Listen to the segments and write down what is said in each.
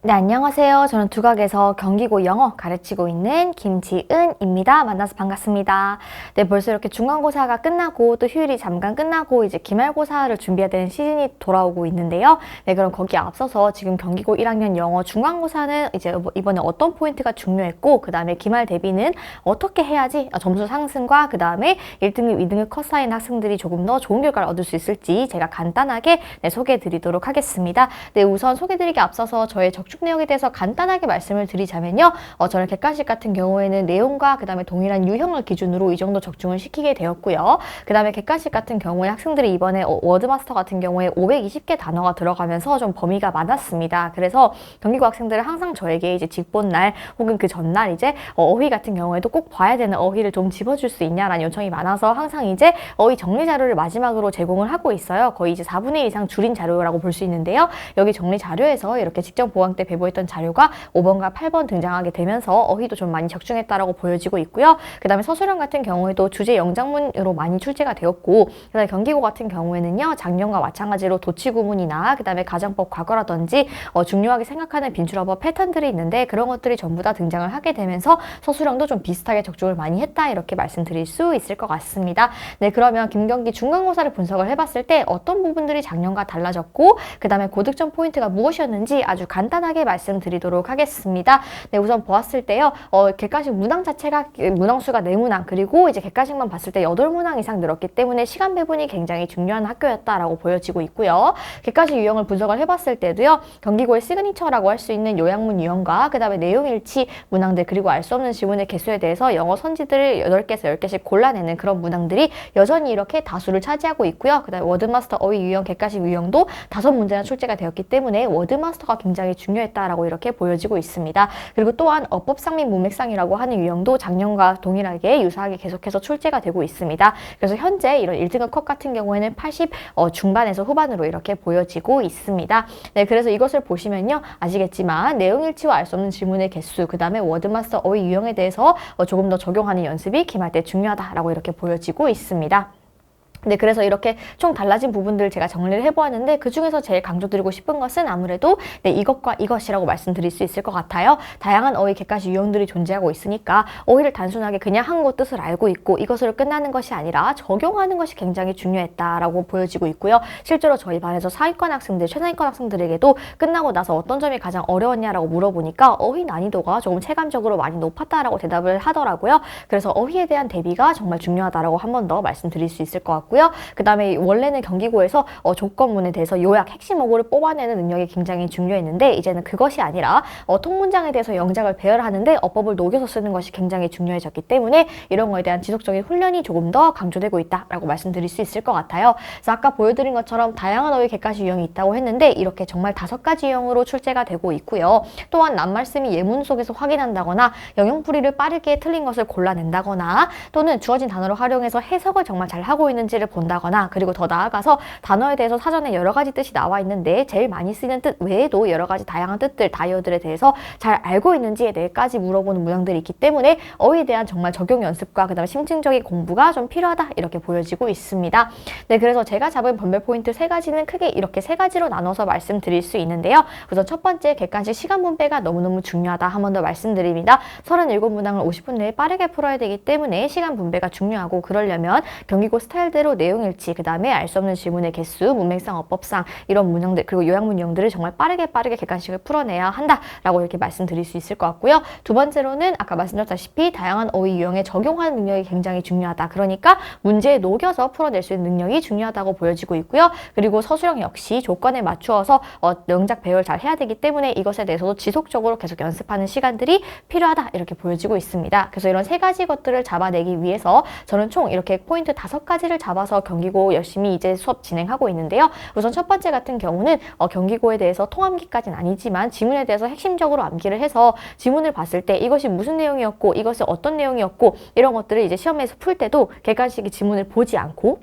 네, 안녕하세요. 저는 두각에서 경기고 영어 가르치고 있는 김지은입니다. 만나서 반갑습니다. 네, 벌써 이렇게 중간고사가 끝나고 또 휴일이 잠깐 끝나고 이제 기말고사를 준비해야 되는 시즌이 돌아오고 있는데요. 네, 그럼 거기에 앞서서 지금 경기고 1학년 영어 중간고사는 이제 이번에 어떤 포인트가 중요했고 그 다음에 기말 대비는 어떻게 해야지 점수 상승과 그 다음에 1등급, 2등급 컷 사인 학생들이 조금 더 좋은 결과를 얻을 수 있을지 제가 간단하게 소개해 드리도록 하겠습니다. 네, 우선 소개해 드리기 앞서서 저의 적중 내용에 대해서 간단하게 말씀을 드리자면요. 저는 객관식 같은 경우에는 내용과 그 다음에 동일한 유형을 기준으로 이 정도 적중을 시키게 되었고요. 그 다음에 객관식 같은 경우에 학생들이 이번에 워드마스터 같은 경우에 520개 단어가 들어가면서 좀 범위가 많았습니다. 그래서 경기고 학생들은 항상 저에게 이제 직본날 혹은 그 전날 이제 어휘 같은 경우에도 꼭 봐야 되는 어휘를 좀 집어줄 수 있냐라는 요청이 많아서 항상 이제 어휘 정리 자료를 마지막으로 제공을 하고 있어요. 거의 이제 4분의 1 이상 줄인 자료라고 볼 수 있는데요. 여기 정리 자료에서 이렇게 직전 보강 때 배부했던 자료가 5번과 8번 등장하게 되면서 어휘도 좀 많이 적중했다라고 보여지고 있고요. 그 다음에 서술형 같은 경우에도 주제 영장문으로 많이 출제가 되었고, 그 다음에 경기고 같은 경우에는요, 작년과 마찬가지로 도치구문이나 그 다음에 가정법 과거라든지 중요하게 생각하는 빈출어법 패턴들이 있는데 그런 것들이 전부 다 등장을 하게 되면서 서술형도 좀 비슷하게 적중을 많이 했다 이렇게 말씀드릴 수 있을 것 같습니다. 네, 그러면 김경기 중간고사를 분석을 해봤을 때 어떤 부분들이 작년과 달라졌고 그 다음에 고득점 포인트가 무엇이었는지 아주 간단하게 말씀드리도록 하겠습니다. 네, 우선 보았을 때요. 객관식 문항 자체가 문항수가 4문항 그리고 이제 객관식만 봤을 때 8문항 이상 늘었기 때문에 시간 배분이 굉장히 중요한 학교였다라고 보여지고 있고요. 객관식 유형을 분석을 해봤을 때도요. 경기고의 시그니처라고 할 수 있는 요약문 유형과 그 다음에 내용일치 문항들 그리고 알 수 없는 지문의 개수에 대해서 영어 선지들을 8개에서 10개씩 골라내는 그런 문항들이 여전히 이렇게 다수를 차지하고 있고요. 그 다음에 워드마스터 어휘 유형, 객관식 유형도 5문제나 출제가 되었기 때문에 워드마스터가 굉장히 중요했다라고 이렇게 보여지고 있습니다. 그리고 또한 어법상 및 문맥상이라고 하는 유형도 작년과 동일하게 유사하게 계속해서 출제가 되고 있습니다. 그래서 현재 이런 1등급 컷 같은 경우에는 80 중반에서 후반으로 이렇게 보여지고 있습니다. 네, 그래서 이것을 보시면요. 아시겠지만 내용일치와 알 수 없는 질문의 개수, 그 다음에 워드마스터 어휘 유형에 대해서 조금 더 적용하는 연습이 기말 때 중요하다라고 이렇게 보여지고 있습니다. 네, 그래서 이렇게 총 달라진 부분들을 제가 정리를 해보았는데 그 중에서 제일 강조드리고 싶은 것은 아무래도 이것과 이것이라고 말씀드릴 수 있을 것 같아요. 다양한 어휘 객관식 유형들이 존재하고 있으니까 어휘를 단순하게 그냥 한국 뜻을 알고 있고 이것으로 끝나는 것이 아니라 적용하는 것이 굉장히 중요했다라고 보여지고 있고요. 실제로 저희 반에서 상위권 학생들, 최상위권 학생들에게도 끝나고 나서 어떤 점이 가장 어려웠냐라고 물어보니까 어휘 난이도가 조금 체감적으로 많이 높았다라고 대답을 하더라고요. 그래서 어휘에 대한 대비가 정말 중요하다라고 한 번 더 말씀드릴 수 있을 것 같고 그 다음에 원래는 경기고에서 조건문에 대해서 요약 핵심 어구를 뽑아내는 능력이 굉장히 중요했는데 이제는 그것이 아니라 통문장에 대해서 영작을 배열하는데 어법을 녹여서 쓰는 것이 굉장히 중요해졌기 때문에 이런 거에 대한 지속적인 훈련이 조금 더 강조되고 있다라고 말씀드릴 수 있을 것 같아요. 그래서 아까 보여드린 것처럼 다양한 어휘 객관식 유형이 있다고 했는데 이렇게 정말 5가지 유형으로 출제가 되고 있고요. 또한 낱말씀이 예문 속에서 확인한다거나 영역풀이를 빠르게 틀린 것을 골라낸다거나 또는 주어진 단어를 활용해서 해석을 정말 잘 하고 있는지 를 본다거나 그리고 더 나아가서 단어에 대해서 사전에 여러 가지 뜻이 나와 있는데 제일 많이 쓰이는 뜻 외에도 여러 가지 다양한 뜻들, 다이어들에 대해서 잘 알고 있는지에 대해까지 물어보는 문항들이 있기 때문에 어휘에 대한 정말 적용 연습과 그 다음에 심층적인 공부가 좀 필요하다 이렇게 보여지고 있습니다. 네, 그래서 제가 잡은 변별 포인트 3가지는 크게 이렇게 3가지로 나눠서 말씀드릴 수 있는데요. 우선 첫 번째 객관식 시간 분배가 너무너무 중요하다 한 번 더 말씀드립니다. 37문항을 50분 내에 빠르게 풀어야 되기 때문에 시간 분배가 중요하고 그러려면 경기고 스타일대로 내용일치, 그 다음에 알 수 없는 질문의 개수, 문맥상, 어법상 이런 문형들 그리고 요약문 유형들을 정말 빠르게 객관식을 풀어내야 한다라고 이렇게 말씀드릴 수 있을 것 같고요. 두 번째로는 아까 말씀드렸다시피 다양한 어휘 유형에 적용하는 능력이 굉장히 중요하다. 그러니까 문제에 녹여서 풀어낼 수 있는 능력이 중요하다고 보여지고 있고요. 그리고 서술형 역시 조건에 맞추어서 영작 배열 잘 해야 되기 때문에 이것에 대해서도 지속적으로 계속 연습하는 시간들이 필요하다 이렇게 보여지고 있습니다. 그래서 이런 3가지 것들을 잡아내기 위해서 저는 총 이렇게 포인트 5가지를 잡아서 경기고 열심히 이제 수업 진행하고 있는데요. 우선 첫 번째 같은 경우는 경기고에 대해서 통암기까지는 아니지만 지문에 대해서 핵심적으로 암기를 해서 지문을 봤을 때 이것이 무슨 내용이었고 이것이 어떤 내용이었고 이런 것들을 이제 시험에서 풀 때도 객관식의 지문을 보지 않고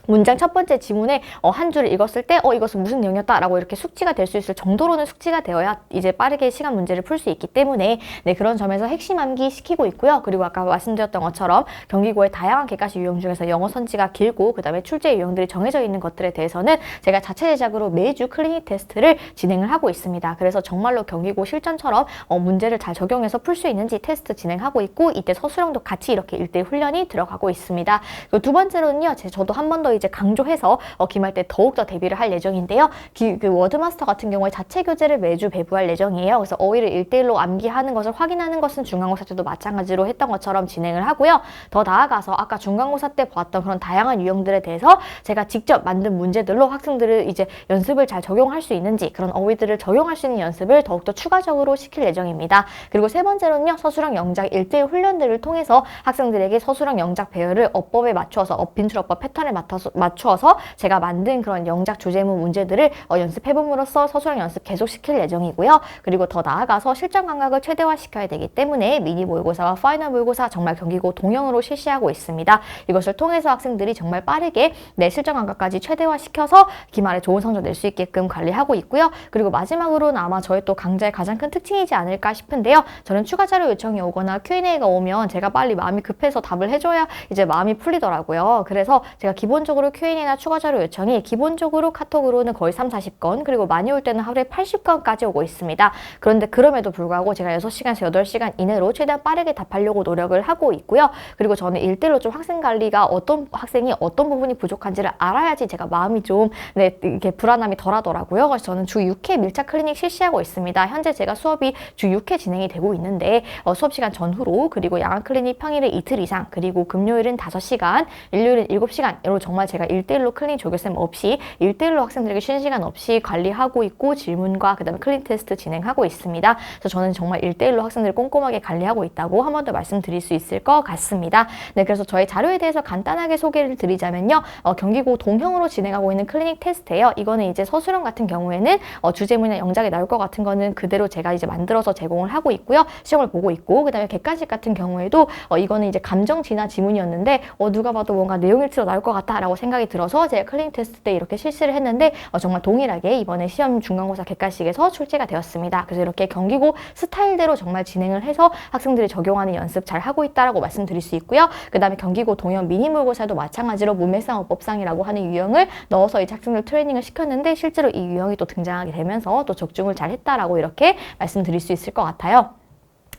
문장 첫 번째 지문에 한 줄을 읽었을 때 이것은 무슨 내용이었다 라고 이렇게 숙지가 될 수 있을 정도로는 숙지가 되어야 이제 빠르게 시간 문제를 풀 수 있기 때문에 네, 그런 점에서 핵심 암기 시키고 있고요. 그리고 아까 말씀드렸던 것처럼 경기고의 다양한 객관식 유형 중에서 영어 선지가 길고 그 다음에 출제 유형들이 정해져 있는 것들에 대해서는 제가 자체 제작으로 매주 클리닉 테스트를 진행을 하고 있습니다. 그래서 정말로 경기고 실전처럼 문제를 잘 적용해서 풀 수 있는지 테스트 진행하고 있고 이때 서술형도 같이 이렇게 1대1 훈련이 들어가고 있습니다. 그리고 두 번째로는요. 저도 한 번 더 이제 강조해서 기말 때 더욱더 대비를 할 예정인데요. 그 워드마스터 같은 경우에 자체 교재를 매주 배부할 예정이에요. 그래서 어휘를 1대1로 암기하는 것을 확인하는 것은 중간고사 때도 마찬가지로 했던 것처럼 진행을 하고요. 더 나아가서 아까 중간고사 때 보았던 그런 다양한 유형들에 대해서 제가 직접 만든 문제들로 학생들을 이제 연습을 잘 적용할 수 있는지 그런 어휘들을 적용할 수 있는 연습을 더욱더 추가적으로 시킬 예정입니다. 그리고 세 번째로는요. 서술형 영작 1대1 훈련들을 통해서 학생들에게 서술형 영작 배열을 어법에 맞추어서 빈출어법 패턴에 맞추어서 제가 만든 그런 영작 주제문 문제들을 연습해봄으로써 서술형 연습 계속시킬 예정이고요. 그리고 더 나아가서 실전 감각을 최대화시켜야 되기 때문에 미니 모의고사와 파이널 모의고사 정말 경기고 동형으로 실시하고 있습니다. 이것을 통해서 학생들이 정말 빠르게 내 실전 감각까지 최대화시켜서 기말에 좋은 성적 낼 수 있게끔 관리하고 있고요. 그리고 마지막으로는 아마 저희 또 강좌의 가장 큰 특징이지 않을까 싶은데요. 저는 추가 자료 요청이 오거나 Q&A가 오면 제가 빨리 마음이 급해서 답을 해줘야 이제 마음이 풀리더라고요. 그래서 제가 기본적으로 Q&A나 추가 자료 요청이 기본적으로 카톡으로는 거의 30-40건 그리고 많이 올 때는 하루에 80건까지 오고 있습니다. 그런데 그럼에도 불구하고 제가 6시간에서 8시간 이내로 최대한 빠르게 답하려고 노력을 하고 있고요. 그리고 저는 1대1로 좀 학생 관리가 어떤 학생이 어떤 부분이 부족한지를 알아야지 제가 마음이 좀 이렇게 불안함이 덜하더라고요. 그래서 저는 주 6회 밀착 클리닉 실시하고 있습니다. 현재 제가 수업이 주 6회 진행이 되고 있는데 수업 시간 전후로 그리고 야간 클리닉 평일에 이틀 이상 그리고 금요일은 5시간 일요일은 7시간으로 정말 제가 1대1로 클리닉 조교쌤 없이 1대1로 학생들에게 쉬는 시간 없이 관리하고 있고 질문과 그 다음에 클리닉 테스트 진행하고 있습니다. 그래서 저는 정말 1대1로 학생들을 꼼꼼하게 관리하고 있다고 한 번 더 말씀드릴 수 있을 것 같습니다. 네, 그래서 저희 자료에 대해서 간단하게 소개를 드리자면요. 경기고 동형으로 진행하고 있는 클리닉 테스트예요. 이거는 이제 서술형 같은 경우에는 주제문이나 영작에 나올 것 같은 거는 그대로 제가 이제 만들어서 제공을 하고 있고요. 시험을 보고 있고 그 다음에 객관식 같은 경우에도 이거는 이제 감정 진화 지문이었는데 누가 봐도 뭔가 내용일치로 나올 것 같다라고 생각이 들어서 제가 클리닉 테스트 때 이렇게 실시를 했는데 정말 동일하게 이번에 시험 중간고사 객관식에서 출제가 되었습니다. 그래서 이렇게 경기고 스타일대로 정말 진행을 해서 학생들이 적용하는 연습 잘 하고 있다라고 말씀드릴 수 있고요. 그 다음에 경기고 동형 미니 모의고사도 마찬가지로 문맥상 어법상이라고 하는 유형을 넣어서 이 학생들 트레이닝을 시켰는데 실제로 이 유형이 또 등장하게 되면서 또 적중을 잘 했다라고 이렇게 말씀드릴 수 있을 것 같아요.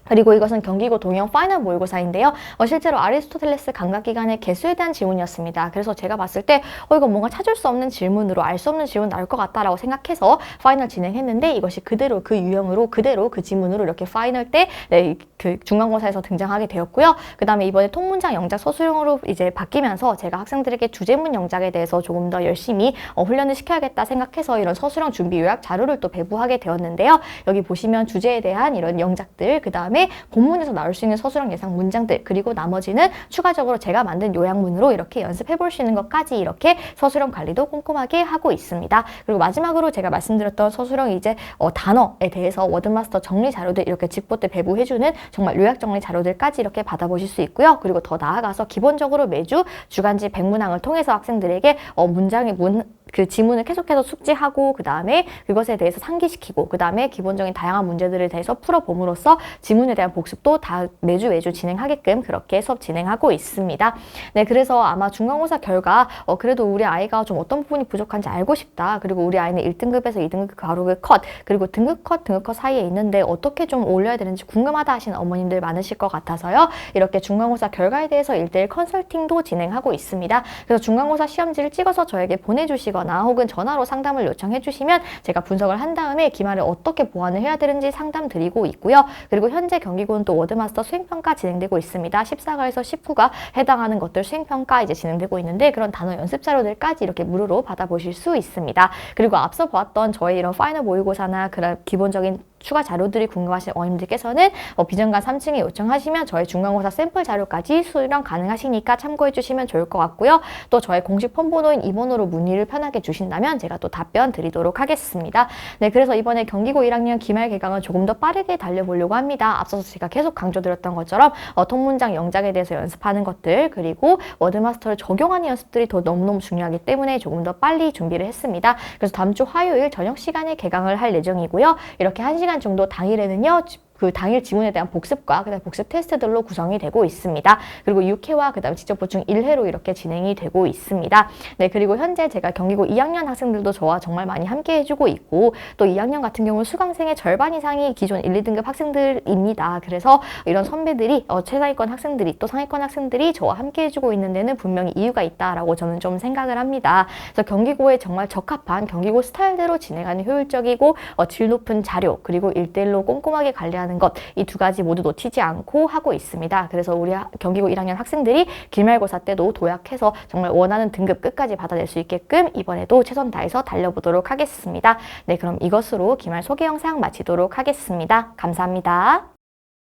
그리고 이것은 경기고 동형 파이널 모의고사인데요. 실제로 아리스토텔레스 감각기관의 개수에 대한 질문이었습니다. 그래서 제가 봤을 때 이거 뭔가 찾을 수 없는 질문으로 알 수 없는 질문 나올 것 같다라고 생각해서 파이널 진행했는데 이것이 그대로 그 유형으로 그대로 그 지문으로 이렇게 파이널 때 그 중간고사에서 등장하게 되었고요. 그 다음에 이번에 통문장 영작 서술형으로 이제 바뀌면서 제가 학생들에게 주제문 영작에 대해서 조금 더 열심히 훈련을 시켜야겠다 생각해서 이런 서술형 준비 요약 자료를 또 배부하게 되었는데요. 여기 보시면 주제에 대한 이런 영작들 그 다음에 본문에서 나올 수 있는 서술형 예상 문장들 그리고 나머지는 추가적으로 제가 만든 요약문으로 이렇게 연습해 볼 수 있는 것까지 이렇게 서술형 관리도 꼼꼼하게 하고 있습니다. 그리고 마지막으로 제가 말씀드렸던 서술형 이제 단어에 대해서 워드마스터 정리 자료들 이렇게 직보 때 배부해주는 정말 요약 정리 자료들까지 이렇게 받아보실 수 있고요. 그리고 더 나아가서 기본적으로 매주 주간지 100문항을 통해서 학생들에게 그 지문을 계속해서 숙지하고 그 다음에 그것에 대해서 상기시키고 그 다음에 기본적인 다양한 문제들에 대해서 풀어봄으로써 지문에 대한 복습도 다 매주 진행하게끔 그렇게 수업 진행하고 있습니다. 네, 그래서 아마 중간고사 결과 그래도 우리 아이가 좀 어떤 부분이 부족한지 알고 싶다. 그리고 우리 아이는 1등급에서 2등급 가로그 컷 그리고 등급 컷 사이에 있는데 어떻게 좀 올려야 되는지 궁금하다 하시는 어머님들 많으실 것 같아서요. 이렇게 중간고사 결과에 대해서 1대1 컨설팅도 진행하고 있습니다. 그래서 중간고사 시험지를 찍어서 저에게 보내주시거나 혹은 전화로 상담을 요청해 주시면 제가 분석을 한 다음에 기말에 어떻게 보완을 해야 되는지 상담 드리고 있고요. 그리고 현재 경기고는 또 워드마스터 수행평가 진행되고 있습니다. 14가에서 19가 해당하는 것들 수행평가 이제 진행되고 있는데 그런 단어 연습 자료들까지 이렇게 무료로 받아보실 수 있습니다. 그리고 앞서 보았던 저희 이런 파이널 모의고사나 그런 기본적인 추가 자료들이 궁금하신 어머님들께서는 비정관 3층에 요청하시면 저희 중간고사 샘플 자료까지 수령 가능하시니까 참고해 주시면 좋을 것 같고요. 또 저희 공식 폰번호인 이 번호로 문의를 편하게 주신다면 제가 또 답변 드리도록 하겠습니다. 네, 그래서 이번에 경기고 1학년 기말 개강을 조금 더 빠르게 달려보려고 합니다. 앞서서 제가 계속 강조드렸던 것처럼 통문장 영작에 대해서 연습하는 것들, 그리고 워드마스터를 적용하는 연습들이 더 너무너무 중요하기 때문에 조금 더 빨리 준비를 했습니다. 그래서 다음 주 화요일 저녁 시간에 개강을 할 예정이고요. 이렇게 1시간 정도 당일에는요, 그 당일 지문에 대한 복습과 그다음 복습 테스트들로 구성이 되고 있습니다. 그리고 6회와 그다음 직접 보충 1회로 이렇게 진행이 되고 있습니다. 네, 그리고 현재 제가 경기고 2학년 학생들도 저와 정말 많이 함께 해주고 있고, 또 2학년 같은 경우는 수강생의 절반 이상이 기존 1, 2등급 학생들입니다. 그래서 이런 선배들이 최상위권 학생들이 또 상위권 학생들이 저와 함께 해주고 있는 데는 분명히 이유가 있다라고 저는 좀 생각을 합니다. 그래서 경기고에 정말 적합한 경기고 스타일대로 진행하는 효율적이고 질 높은 자료, 그리고 1대1로 꼼꼼하게 관리하는 것, 이 두 가지 모두 놓치지 않고 하고 있습니다. 그래서 우리 경기고 1학년 학생들이 기말고사 때도 도약해서 정말 원하는 등급 끝까지 받아낼 수 있게끔 이번에도 최선 다해서 달려보도록 하겠습니다. 네, 그럼 이것으로 기말 소개 영상 마치도록 하겠습니다. 감사합니다.